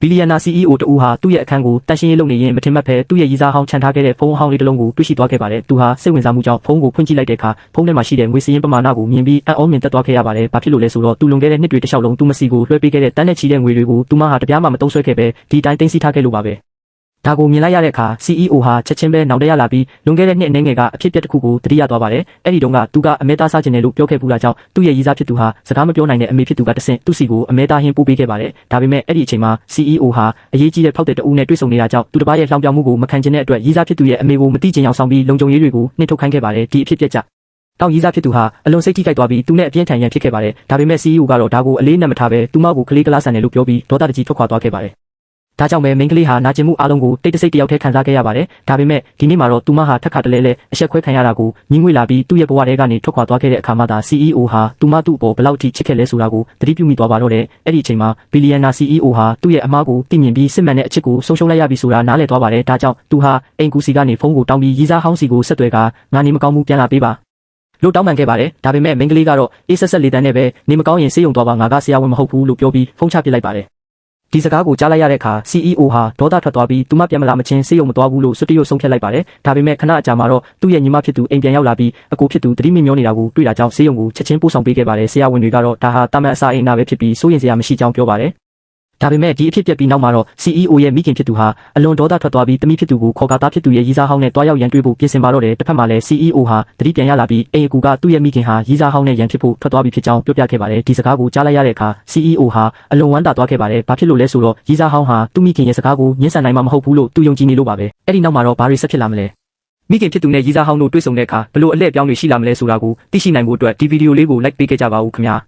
ဘီလီယံနာ CEO တဦးဟာသူ့ရဲ့အခန်းကိုတန်ရှင်းရေးလုပ်နေရင်မထင်မှတ်ဘဲသူ့ရဲ့ရည်စားဟောင်းခြံထားခဲ့တဲ့ဖုန်းအဟောင်းလေးတစ်လုံးကိုတွေ့ရှိသွားခဲ့ပါတယ်။သူဟာစိတ်ဝင်စားမှုကြောင့်ဖုန်းကိုဖွင့်ကြည့်လိုက်တဲ့အခါဖုန်းထဲမှာရှိတဲ့ငွေစည်းရင်းပမာဏကိုမြင်ပြီးအံ့ဩမြင်သက်သွားခဲ့ရပါတယ်။ဘာဖြစ်လို့လဲဆိုတော့သူလွန်ခဲ့တဲ့နှစ်တွေတစ်လျှောက်လုံးသူမစီကိုလွှဲပေးခဲ့တဲ့တန်းနဲ့ချီတဲ့ငွေတွေကိုသူမဟာတပြားမှမသုံးစွဲခဲ့ပဲဒီတိုင်းသိမ်းဆည်းထားခဲ့လို့ပါပဲ။ဒါကိုမြင်လိုက်ရတဲ့အခါ CEO ဟာချက်ချင်းပဲနောက်တရလာပြီးလွန်ခဲ့တဲ့နှစ်အနည်းငယ်ကအဖြစ်အပျက်တစ်ခုကိုသတိရသွားပါတယ်။အဲ့ဒီတုန်းကသူကအမဲသားစားခြင်းတယ်လို့ပြောခဲ့ပူတာကြောင့်သူ့ရဲ့ရည်စားဖြစ်သူဟာစကားမပြောနိုင်တဲ့အမေဖြစ်သူကတဆင့်သူ့စီကိုအမဲသားဟင်းပို့ပေးခဲ့ပါတယ်။ဒါပေမဲ့အဲ့ဒီအချိန်မှာ CEO ဟာအရေးကြီးတဲ့ဖောက်တဲ့တအူးနဲ့တွေ့ဆုံနေတာကြောင့်သူတစ်ပါးရဲ့လှောင်ပြောင်မှုကိုမခံချင်တဲ့အတွက်ရည်စားဖြစ်သူရဲ့အမေကိုမသိချင်အောင်ဆောင်ပြီးလုံခြုံရေးတွေကိုနှင်ထုတ်ခိုင်းခဲ့ပါတယ်။ဒီအဖြစ်အပျက်ကြောင့်တောင်ရည်စားဖြစ်သူဟာအလွန်စိတ်ထိခိုက်သွားပြီးသူနဲ့အပြင်းထန်ရန်ဖြစ်ခဲ့ပါတယ်။ဒါပေမဲ့ CEO ကတော့ဒါကိုအလေးနက်မထားပဲသူမကိုကလေးကလားဆန်တယ်လို့ပြောပြီးဒေါသတကြီးထွက်ခွာသွားခဲ့ပါတယ်။ဒါကြောင့်ပဲမိန်းကလေးဟာနာကျင်မှုအလုံးကိုတိတ်တဆိတ်တယောက်တည်းခံစားခဲ့ရပါတယ်။ဒါပေမဲ့ဒီနေ့မှာတော့သူမဟာထက်ခါတလဲလဲအဆက်ခွဲခံရတာကိုညှင်းငွေလာပြီးသူ့ရဲ့ဘဝထဲကနေထွက်ခွာသွားခဲ့တဲ့အခါမှသာ CEO ဟာသူ့အပေါ်ဘယ်လောက်ထိချစ်ခဲ့လဲဆိုတာကိုသတိပြုမိသွားပါတော့တယ်။အဲ့ဒီအချိန်မှာဘီလီယံနာ CEO ဟာသူ့ရဲ့အမားကိုသိမြင်ပြီးစစ်မှန်တဲ့အချစ်ကိုဆုံးရှုံးလိုက်ရပြီဆိုတာနားလည်သွားပါတယ်။ဒါကြောင့်သူဟာအိမ်ကူစီကနေဖုန်းကိုတောင်းပြီးရည်စားဟောင်းစီကိုဆက်သွယ်ကငါနေမကောင်းမှုပြန်လာပေးပါလို့တောင်းပန်ခဲ့ပါတယ်။ဒါပေမဲ့မိန်းကလေးကတော့အေးဆက်ဆက်လေးတန်းနဲ့ပဲနေမကောင်းရင်ဆေးရုံသွားပါငါကဆရာဝန်မဟုတ်ဘူးလို့ပြောပြီးဖုန်းချပစ်လိုက်ပါတယ်။ဒီစကားကိုကြားလိုက်ရတဲ့အခါ CEO ဟာဒေါသထွက်သွားပြီးသူမပြန်မလာမချင်းဆေးရုံမသွားဘူးလို့စွတ်တရုတ်ဆုံးဖြတ်လိုက်ပါတယ်။ဒါပေမဲ့ခဏအကြာမှာတော့သူ့ရဲ့ညီမဖြစ်သူအိမ်ပြန်ရောက်လာပြီးအကိုဖြစ်သူသတိမမျောနေတာကိုတွေ့တာကြောင့်ဆေးရုံကိုချက်ချင်းပို့ဆောင်ပေးခဲ့ပါတယ်။ဆရာဝန်တွေကတော့ဒါဟာတာမန်အစာအိမ်နာပဲဖြစ်ပြီးစိုးရိမ်စရာမရှိကြောင်းပြောပါတယ်။ဒါပေမဲ့ဒီအဖြစ်ပြက်ပြီးနောက်မှာတော့ CEO ရဲ့မိခင်ဖြစ်သူဟာအလွန်ဒေါသထွက်သွားပြီးတမိဖြစ်သူကိုခေါ်ကားသားဖြစ်သူရဲ့ရည်စားဟောင်းနဲ့တွားရောက်ရန်တွေ့ဖို့ပြင်ဆင်ပါတော့တယ်။တစ်ဖက်မှာလည်း CEO ဟာသတိပြန်ရလာပြီးအိမ်အကူကသူ့ရဲ့မိခင်ဟာရည်စားဟောင်းနဲ့ရန်ဖြစ်ဖို့ထွက်သွားပြီဖြစ်ကြောင်းပြောပြခဲ့ပါတယ်။ဒီစကားကိုကြားလိုက်ရတဲ့အခါ CEO ဟာအလွန်ဝမ်းသာသွားခဲ့ပါတယ်။ဘာဖြစ်လို့လဲဆိုတော့ရည်စားဟောင်းဟာသူ့မိခင်ရဲ့စကားကိုညှင်းဆန်နိုင်မှာမဟုတ်ဘူးလို့သူယုံကြည်နေလို့ပါပဲ။အဲ့ဒီနောက်မှာတော့ဘာတွေဆက်ဖြစ်လာမလဲ။မိခင်ဖြစ်သူနဲ့ရည်စားဟောင်းတို့တွေ့ဆုံတဲ့အခါဘယ်လိုအလှည့်အပြောင်းတွေရှိလာမလဲဆိုတာကိုသိရှိနိုင်ဖို့အတွက်ဒီဗီဒီယိုလေးကို like ပေးခဲ့ကြပါဦးခင်ဗျာ။